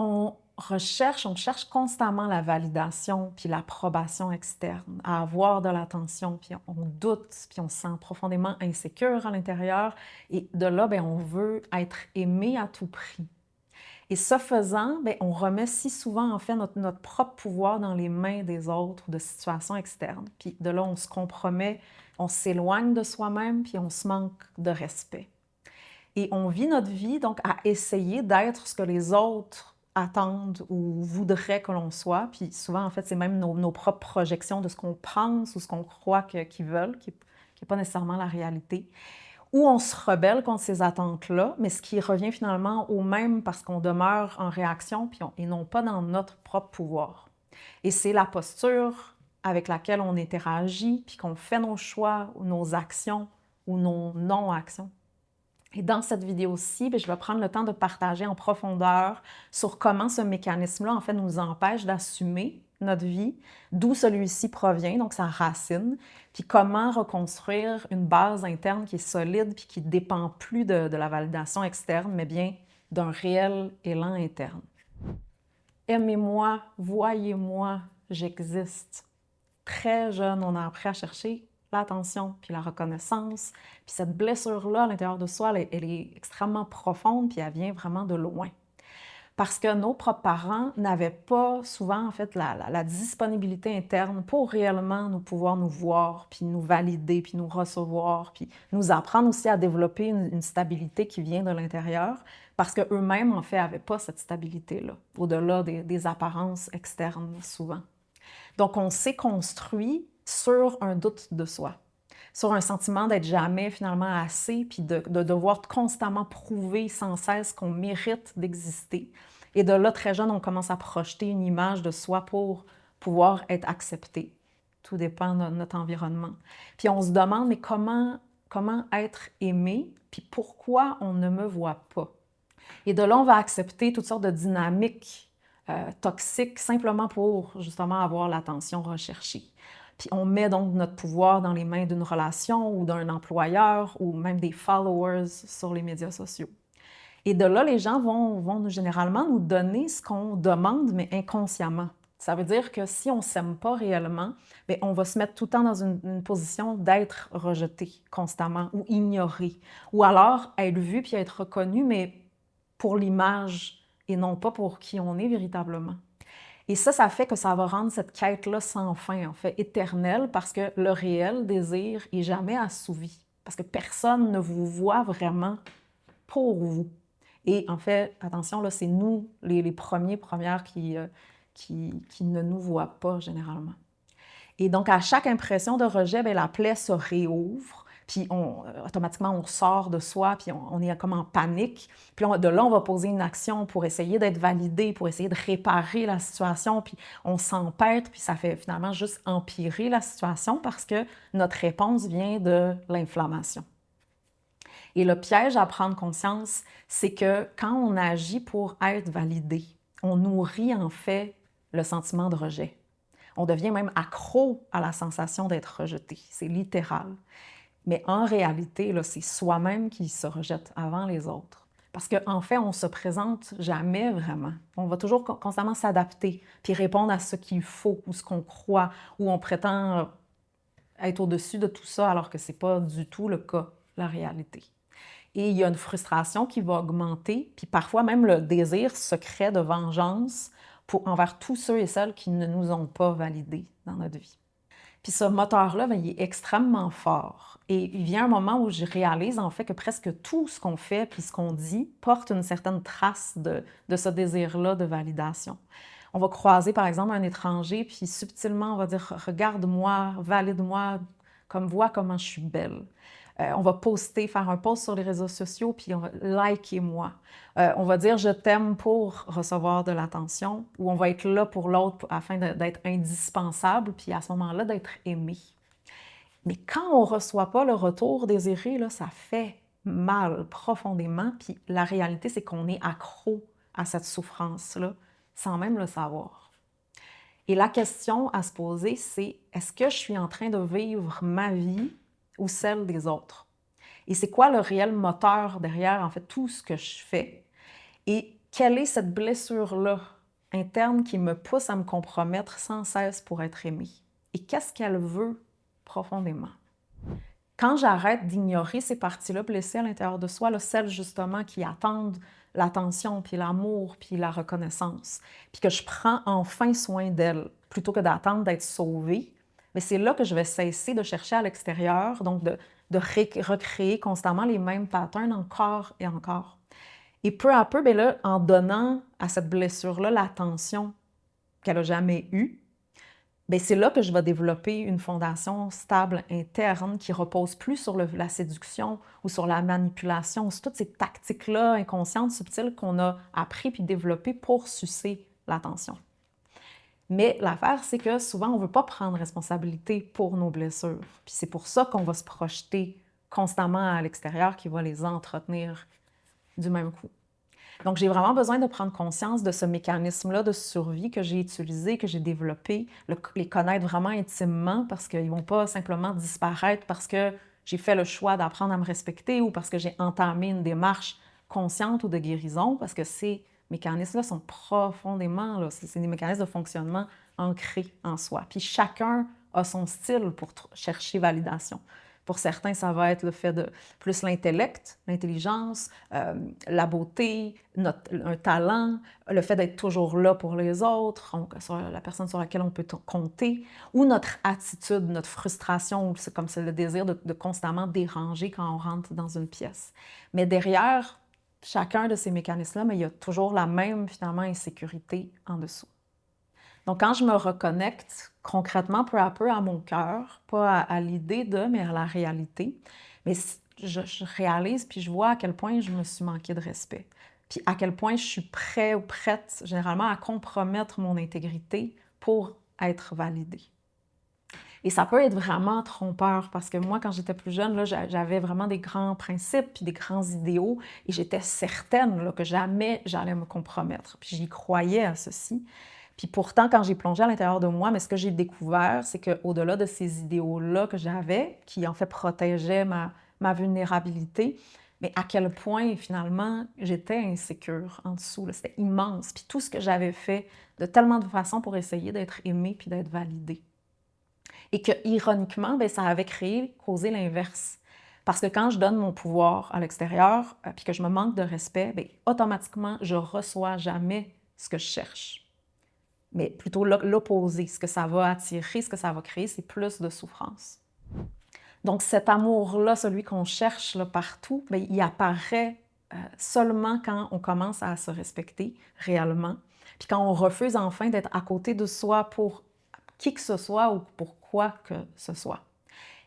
On cherche constamment la validation puis l'approbation externe, à avoir de l'attention, puis on doute, puis on se sent profondément insécure à l'intérieur et de là, bien, on veut être aimé à tout prix. Et ce faisant, bien, on remet si souvent, en fait, notre propre pouvoir dans les mains des autres ou de situations externes. Puis de là, on se compromet, on s'éloigne de soi-même, puis on se manque de respect. Et on vit notre vie donc à essayer d'être ce que les autres attendent ou voudraient que l'on soit. Puis souvent, en fait, c'est même nos propres projections de ce qu'on pense ou ce qu'on croit qu'ils veulent, qui n'est pas nécessairement la réalité. Ou on se rebelle contre ces attentes-là, mais ce qui revient finalement au même parce qu'on demeure en réaction puis et non pas dans notre propre pouvoir. Et c'est la posture avec laquelle on interagit, puis qu'on fait nos choix ou nos actions ou nos non-actions. Et dans cette vidéo-ci, je vais prendre le temps de partager en profondeur sur comment ce mécanisme-là, en fait, nous empêche d'assumer notre vie, d'où celui-ci provient, donc sa racine, puis comment reconstruire une base interne qui est solide, puis qui ne dépend plus de la validation externe, mais bien d'un réel élan interne. Aimez-moi, voyez-moi, j'existe. Très jeune, on a appris à chercher l'attention, puis la reconnaissance. Puis cette blessure-là, à l'intérieur de soi, elle est extrêmement profonde, puis elle vient vraiment de loin. Parce que nos propres parents n'avaient pas souvent, en fait, la disponibilité interne pour réellement nous pouvoir nous voir, puis nous valider, puis nous recevoir, puis nous apprendre aussi à développer une stabilité qui vient de l'intérieur, parce qu'eux-mêmes, en fait, n'avaient pas cette stabilité-là, au-delà des apparences externes, souvent. Donc, on s'est construit sur un doute de soi, sur un sentiment d'être jamais finalement assez, puis de devoir constamment prouver sans cesse qu'on mérite d'exister. Et de là, très jeune, on commence à projeter une image de soi pour pouvoir être accepté. Tout dépend de notre environnement. Puis on se demande, mais comment être aimé, puis pourquoi on ne me voit pas? Et de là, on va accepter toutes sortes de dynamiques toxiques simplement pour justement avoir l'attention recherchée. Puis on met donc notre pouvoir dans les mains d'une relation ou d'un employeur ou même des followers sur les médias sociaux. Et de là, les gens vont généralement nous donner ce qu'on demande, mais inconsciemment. Ça veut dire que si on ne s'aime pas réellement, bien, on va se mettre tout le temps dans une position d'être rejeté constamment ou ignoré. Ou alors être vu puis être reconnu, mais pour l'image et non pas pour qui on est véritablement. Et ça fait que ça va rendre cette quête-là sans fin, en fait, éternelle, parce que le réel désir est jamais assouvi. Parce que personne ne vous voit vraiment pour vous. Et en fait, attention, là, c'est nous, les premières qui ne nous voient pas généralement. Et donc, à chaque impression de rejet, bien, la plaie se réouvre, puis automatiquement, on sort de soi, puis on est comme en panique. Puis de là, on va poser une action pour essayer d'être validé, pour essayer de réparer la situation, puis on s'empêtre, puis ça fait finalement juste empirer la situation parce que notre réponse vient de l'inflammation. Et le piège à prendre conscience, c'est que quand on agit pour être validé, on nourrit en fait le sentiment de rejet. On devient même accro à la sensation d'être rejeté. C'est littéral. Mais en réalité, là, c'est soi-même qui se rejette avant les autres. Parce qu'en fait, on ne se présente jamais vraiment. On va toujours constamment s'adapter, puis répondre à ce qu'il faut ou ce qu'on croit, ou on prétend être au-dessus de tout ça, alors que ce n'est pas du tout le cas, la réalité. Et il y a une frustration qui va augmenter, puis parfois même le désir secret de vengeance envers tous ceux et celles qui ne nous ont pas validés dans notre vie. Puis ce moteur-là, bien, il est extrêmement fort. Et il vient un moment où je réalise en fait que presque tout ce qu'on fait puis ce qu'on dit porte une certaine trace de ce désir-là de validation. On va croiser par exemple un étranger, puis subtilement on va dire « regarde-moi, valide-moi, comme vois comment je suis belle ». On va faire un post sur les réseaux sociaux, puis on va « likez-moi ». On va dire « je t'aime » pour recevoir de l'attention, ou on va être là pour l'autre afin d'être indispensable, puis à ce moment-là, d'être aimé. Mais quand on ne reçoit pas le retour désiré, là, ça fait mal profondément, puis la réalité, c'est qu'on est accro à cette souffrance-là, sans même le savoir. Et la question à se poser, c'est « est-ce que je suis en train de vivre ma vie ou celle des autres? » Et c'est quoi le réel moteur derrière, en fait, tout ce que je fais? Et quelle est cette blessure-là interne qui me pousse à me compromettre sans cesse pour être aimée? Et qu'est-ce qu'elle veut profondément? Quand j'arrête d'ignorer ces parties-là blessées à l'intérieur de soi, là, celles justement qui attendent l'attention, puis l'amour, puis la reconnaissance, puis que je prends enfin soin d'elles, plutôt que d'attendre d'être sauvée, mais c'est là que je vais cesser de chercher à l'extérieur, donc de recréer constamment les mêmes patterns encore et encore. Et peu à peu, bien là, en donnant à cette blessure-là l'attention qu'elle n'a jamais eue, bien, c'est là que je vais développer une fondation stable interne qui repose plus sur la séduction ou sur la manipulation, sur toutes ces tactiques-là inconscientes, subtiles qu'on a appris puis développées pour sucer l'attention. Mais l'affaire, c'est que souvent, on ne veut pas prendre responsabilité pour nos blessures. Puis c'est pour ça qu'on va se projeter constamment à l'extérieur qui va les entretenir du même coup. Donc, j'ai vraiment besoin de prendre conscience de ce mécanisme-là de survie que j'ai utilisé, que j'ai développé, les connaître vraiment intimement parce qu'ils ne vont pas simplement disparaître parce que j'ai fait le choix d'apprendre à me respecter ou parce que j'ai entamé une démarche consciente ou de guérison, parce que ces mécanismes-là sont profondément, là, c'est des mécanismes de fonctionnement ancrés en soi. Puis chacun a son style pour chercher validation. Pour certains, ça va être le fait de plus l'intellect, l'intelligence, la beauté, un talent, le fait d'être toujours là pour les autres, la personne sur laquelle on peut compter, ou notre attitude, notre frustration, c'est comme c'est le désir de constamment déranger quand on rentre dans une pièce. Mais derrière chacun de ces mécanismes-là, mais il y a toujours la même, finalement, insécurité en dessous. Donc, quand je me reconnecte concrètement, peu à peu, à mon cœur, pas à l'idée de, mais à la réalité, mais je réalise puis je vois à quel point je me suis manqué de respect. Puis à quel point je suis prêt ou prête, généralement, à compromettre mon intégrité pour être validée. Et ça peut être vraiment trompeur parce que moi, quand j'étais plus jeune, là, j'avais vraiment des grands principes puis des grands idéaux et j'étais certaine là, que jamais j'allais me compromettre. Puis j'y croyais à ceci. Puis pourtant, quand j'ai plongé à l'intérieur de moi, mais ce que j'ai découvert, c'est qu'au-delà de ces idéaux-là que j'avais, qui en fait protégeaient ma vulnérabilité, mais à quel point finalement j'étais insécure en dessous, là, c'était immense. Puis tout ce que j'avais fait de tellement de façons pour essayer d'être aimée puis d'être validée. Et que, ironiquement, bien, ça avait causé l'inverse. Parce que quand je donne mon pouvoir à l'extérieur, puis que je me manque de respect, bien, automatiquement, je ne reçois jamais ce que je cherche. Mais plutôt l'opposé. Ce que ça va attirer, ce que ça va créer, c'est plus de souffrance. Donc cet amour-là, celui qu'on cherche là, partout, bien, il apparaît seulement quand on commence à se respecter réellement. Puis quand on refuse enfin d'être à côté de soi pour qui que ce soit ou pour quoi que ce soit.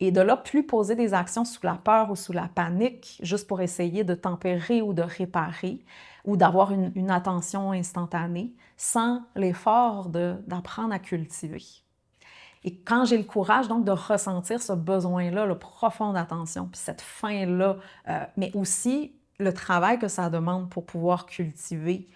Et de là, plus poser des actions sous la peur ou sous la panique, juste pour essayer de tempérer ou de réparer, ou d'avoir une attention instantanée, sans l'effort d'apprendre à cultiver. Et quand j'ai le courage donc de ressentir ce besoin-là, le profond d'attention, puis cette faim-là, mais aussi le travail que ça demande pour pouvoir cultiver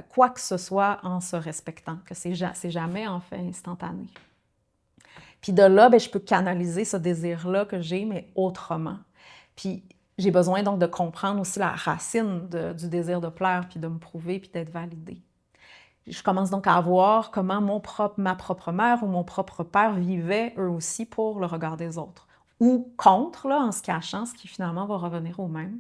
quoi que ce soit en se respectant, que c'est jamais en fait instantané. Puis de là, bien, je peux canaliser ce désir-là que j'ai, mais autrement. Puis j'ai besoin donc de comprendre aussi la racine du désir de plaire, puis de me prouver, puis d'être validée. Je commence donc à voir comment ma propre mère ou mon propre père vivaient eux aussi pour le regard des autres. Ou contre, là, en se cachant, ce qui finalement va revenir au même.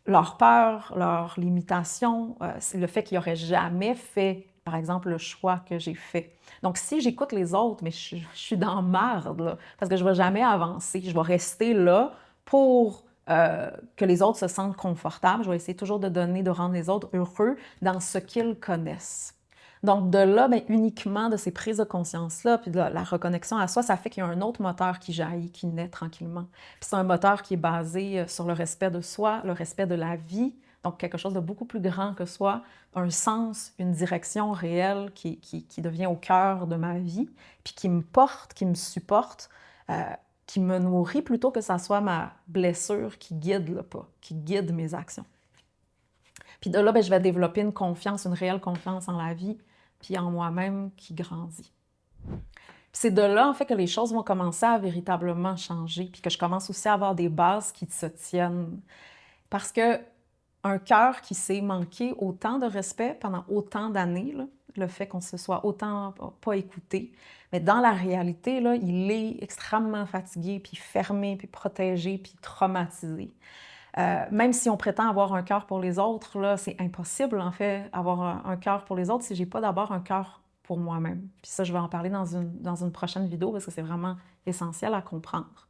Leur peur, leur limitation, c'est le fait qu'ils n'auraient jamais fait, par exemple, le choix que j'ai fait. Donc, si j'écoute les autres, mais je suis dans marde, là, parce que je ne vais jamais avancer. Je vais rester là pour que les autres se sentent confortables. Je vais essayer toujours de rendre les autres heureux dans ce qu'ils connaissent. Donc, de là, bien, uniquement de ces prises de conscience-là, puis de la reconnexion à soi, ça fait qu'il y a un autre moteur qui jaillit, qui naît tranquillement. Puis c'est un moteur qui est basé sur le respect de soi, le respect de la vie, donc quelque chose de beaucoup plus grand que soi, un sens, une direction réelle qui devient au cœur de ma vie, puis qui me porte, qui me supporte, qui me nourrit plutôt que ça soit ma blessure qui guide le pas, qui guide mes actions. Puis de là, bien, je vais développer une confiance, une réelle confiance en la vie, puis en moi-même qui grandit. Puis c'est de là, en fait, que les choses vont commencer à véritablement changer, puis que je commence aussi à avoir des bases qui se tiennent. Parce que un cœur qui s'est manqué autant de respect pendant autant d'années, là, le fait qu'on se soit autant pas écouté, mais dans la réalité, là, il est extrêmement fatigué, puis fermé, puis protégé, puis traumatisé. Même si on prétend avoir un cœur pour les autres, là, c'est impossible, en fait, avoir un cœur pour les autres si j'ai pas d'abord un cœur pour moi-même. Puis ça, je vais en parler dans une prochaine vidéo parce que c'est vraiment essentiel à comprendre.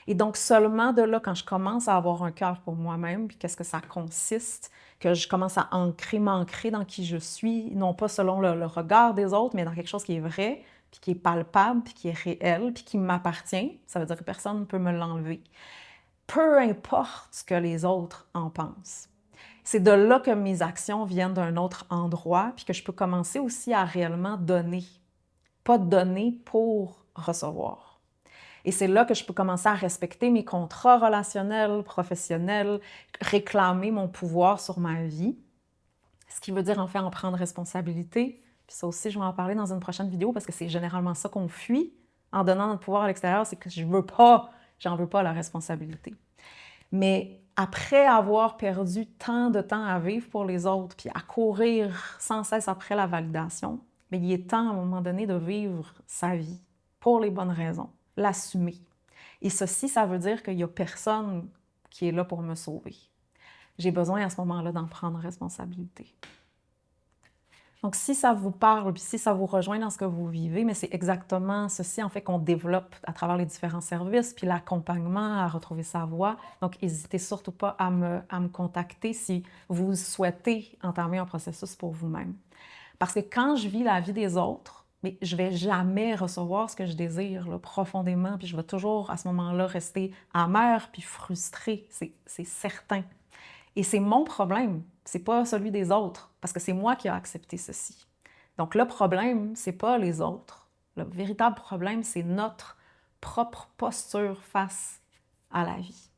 Et donc, seulement de là, quand je commence à avoir un cœur pour moi-même, puis qu'est-ce que ça consiste, que je commence à m'ancrer dans qui je suis, non pas selon le regard des autres, mais dans quelque chose qui est vrai, puis qui est palpable, puis qui est réel, puis qui m'appartient, ça veut dire que personne ne peut me l'enlever. Peu importe ce que les autres en pensent. C'est de là que mes actions viennent d'un autre endroit, puis que je peux commencer aussi à réellement donner. Pas donner pour recevoir. Et c'est là que je peux commencer à respecter mes contrats relationnels, professionnels, réclamer mon pouvoir sur ma vie, ce qui veut dire en fait en prendre responsabilité. Puis ça aussi, je vais en parler dans une prochaine vidéo parce que c'est généralement ça qu'on fuit en donnant notre pouvoir à l'extérieur, c'est que j'en veux pas la responsabilité. Mais après avoir perdu tant de temps à vivre pour les autres, puis à courir sans cesse après la validation, mais il est temps à un moment donné de vivre sa vie pour les bonnes raisons, l'assumer. Et ceci, ça veut dire qu'il n'y a personne qui est là pour me sauver. J'ai besoin à ce moment-là d'en prendre responsabilité. Donc, si ça vous parle, puis si ça vous rejoint dans ce que vous vivez, mais c'est exactement ceci, en fait, qu'on développe à travers les différents services, puis l'accompagnement à retrouver sa voie. Donc, n'hésitez surtout pas à me contacter si vous souhaitez entamer un processus pour vous-même. Parce que quand je vis la vie des autres, mais je ne vais jamais recevoir ce que je désire là, profondément, puis je vais toujours, à ce moment-là, rester amère puis frustrée, c'est certain. Et c'est mon problème, c'est pas celui des autres, parce que c'est moi qui ai accepté ceci. Donc le problème, c'est pas les autres. Le véritable problème, c'est notre propre posture face à la vie.